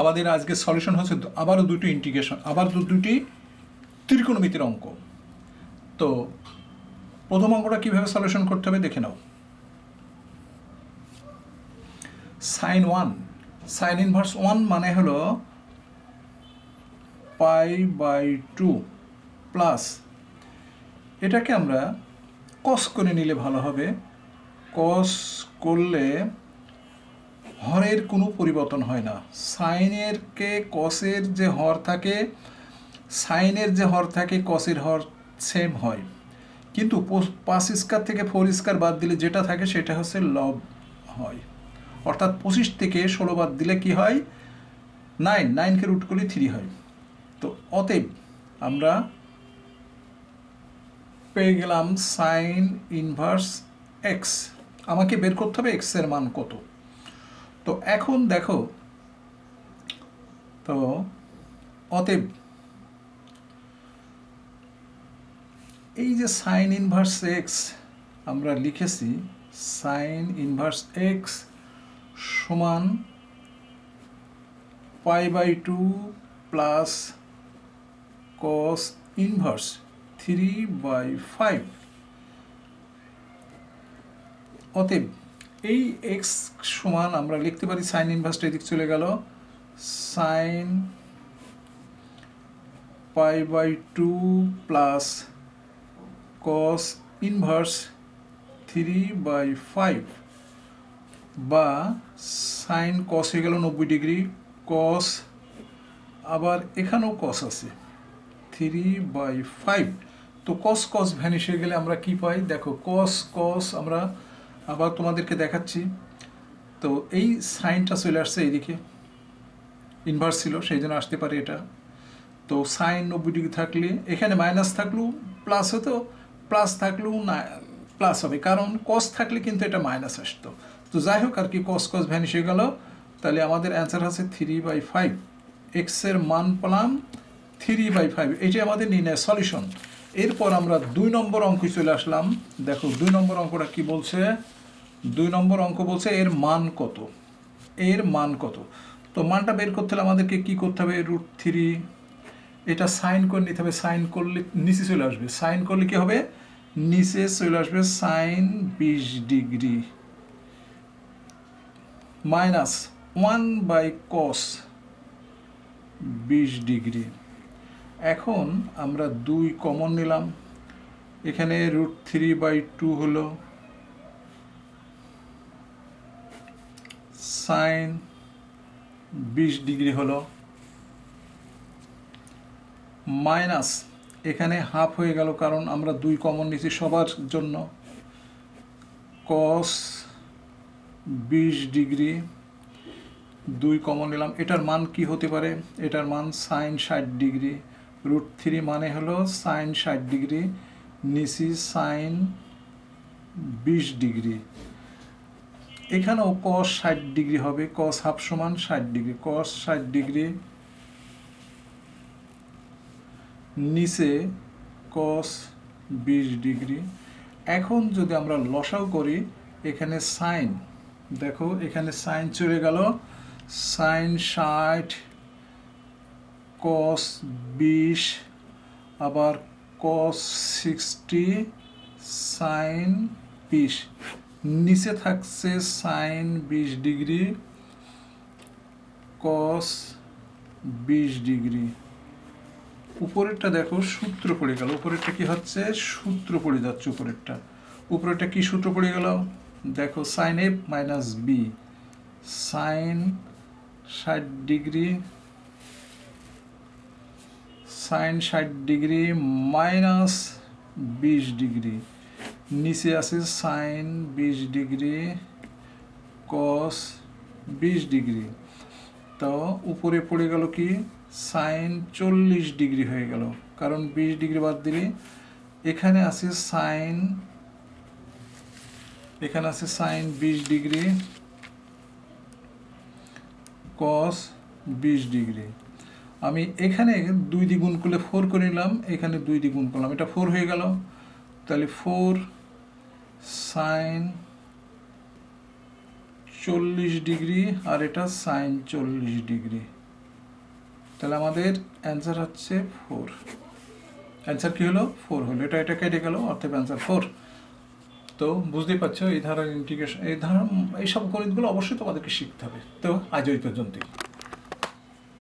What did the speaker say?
আমাদের আজকে সলিউশন হচ্ছে আবারও দুটি ইন্টিগ্রেশন, আবার দুটি ত্রিকোণমিতির অঙ্ক। তো প্রথম অঙ্কটা কীভাবে সলিউশন করতে হবে দেখে নাও। Sine one, sine inverse one মানে হলো π/2 প্লাস, এটাকে আমরা কস করে নিলে ভালো হবে। কস করলে হরের কোনো পরিবর্তন হয় না। সাইনের কে কসের যে হর থাকে, সাইনের যে হর থাকে কসের হর সেম হয়, কিন্তু 5 স্কয়ার থেকে 4 স্কয়ার বাদ দিলে যেটা থাকে সেটা হচ্ছে লব হয়। অর্থাৎ 25 থেকে 16 বাদ দিলে কি হয়? 9, 9কে রুট করলে 3 হয়। তো অতএব আমরা পেয়ে গেলাম সাইন ইনভার্স এক্স। আমাকে বের করতে হবে এক্স এর মান কত। তো এখন দেখো, তো অতএব এই যে সাইন ইনভার্স এক্স আমরা লিখেছি, সাইন ইনভার্স এক্স সমান π/2 প্লাস কস ইনভার্স 3/5। অতএব এই এক্স সমান আমরা লিখতে পারি, সাইন ইনভার্সটা এদিক চলে গেল, সাইন π/2 প্লাস কস ইনভার্স 3/5, বা সাইন কস হয়ে গেল 90 ডিগ্রি, কস আবার এখানেও কস আছে 3/5। তো কস কস ভ্যানিশ হয়ে গেলে আমরা কি পাই দেখো, কস কস আমরা আবার তোমাদেরকে দেখাচ্ছি। তো এই সাইনটা চলে আসছে এইদিকে, ইনভার্স ছিল সেই জন্য আসতে পারে এটা। তো সাইন 90 ডিগ্রি থাকলে এখানে মাইনাস থাকলেও প্লাস হতো, প্লাস থাকলেও না প্লাস হবে, কারণ কস থাকলে কিন্তু এটা মাইনাস আসতো। তো যাই হোক আর কি, কস কস ভ্যানিশ হয়ে গেল। তাহলে আমাদের অ্যান্সার আছে 3/5। এক্সের মান পেলাম 3/5, এটি আমাদের নির্ণয়ের সলিউশন। এরপর আমরা 2 নম্বর অঙ্কে চলে আসলাম। দেখো 2 নম্বর অঙ্কটা কি বলছে। 2 নম্বর অঙ্ক বলছে এর মান কত, এর মান কত। তো মানটা বের করতে হলে আমাদেরকে কি করতে হবে, √3, এটা সাইন করে নিতে হবে। সাইন করলে নিচে চলে আসবে, সাইন করলে কি হবে, নিচে চলে আসবে sign 20 degree minus 1/cos 20 degree. এখন আমরা 2 কমন নিলাম, এখানে √3/2 হলো সাইন 20 ডিগ্রি হলো, মাইনাস এখানে হাফ হয়ে গেল কারণ আমরা 2 কমন নিয়েছি সবার জন্য, কস 20 ডিগ্রি 2 কমন নিলাম। এটার মান কি হতে পারে, এটার মান সাইন 60 ডিগ্রি। √3 মানে হলো সাইন 60 ডিগ্রি, নিচে সাইন 20 ডিগ্রি। এখানেও কস 60 ডিগ্রি হবে, কস হাফ সমান 60 ডিগ্রি, কস 60 ডিগ্রি নিচে কস 20 ডিগ্রি। এখন যদি আমরা লসাও করি, এখানে সাইন, দেখো এখানে সাইন চলে গেল, সাইন 60 কস 20 আবার কস 60 সাইন 20, নিচে থাকছে সাইন 20 ডিগ্রি কস 20 ডিগ্রি। উপরেরটা দেখো সূত্র পড়ে গেল, উপরেরটা কি হচ্ছে, সূত্র পড়ে যাচ্ছে উপরেরটা। উপরেরটা কি সূত্র পড়ে গেল দেখো, sine A minus B, sine 60 degree, sine 60 degree minus 20 degree, নিচে আছে সাইন 20 ডিগ্রি কস 20 ডিগ্রি। তো উপরে পড়ে গেল কি, সাইন 40 ডিগ্রি হয়ে গেল, কারণ 20 ডিগ্রি বাদ দিলে এখানে আছে সাইন, এখানে আছে সাইন 20 ডিগ্রি কস 20 ডিগ্রি। আমি এখানে 2 দিয়ে গুণ করলে 4 করে নিলাম, এখানে 2 দিয়ে গুণ করলাম, এটা 4 হয়ে গেল। তাহলে 4 সাইন 40 ডিগ্রি আর এটা সাইন 40 ডিগ্রি। তাহলে আমাদের অ্যান্সার হচ্ছে 4। অ্যান্সার কী হলো? 4 হলো। এটা কেটে গেল, অর্থাৎ অ্যান্সার 4। তো বুঝতেই পারছো এই ধারার ইন্টিগ্রেশন, এই ধারা, এইসব গণিতগুলো অবশ্যই তোমাদেরকে শিখতে হবে। তো আজ ওই পর্যন্তই।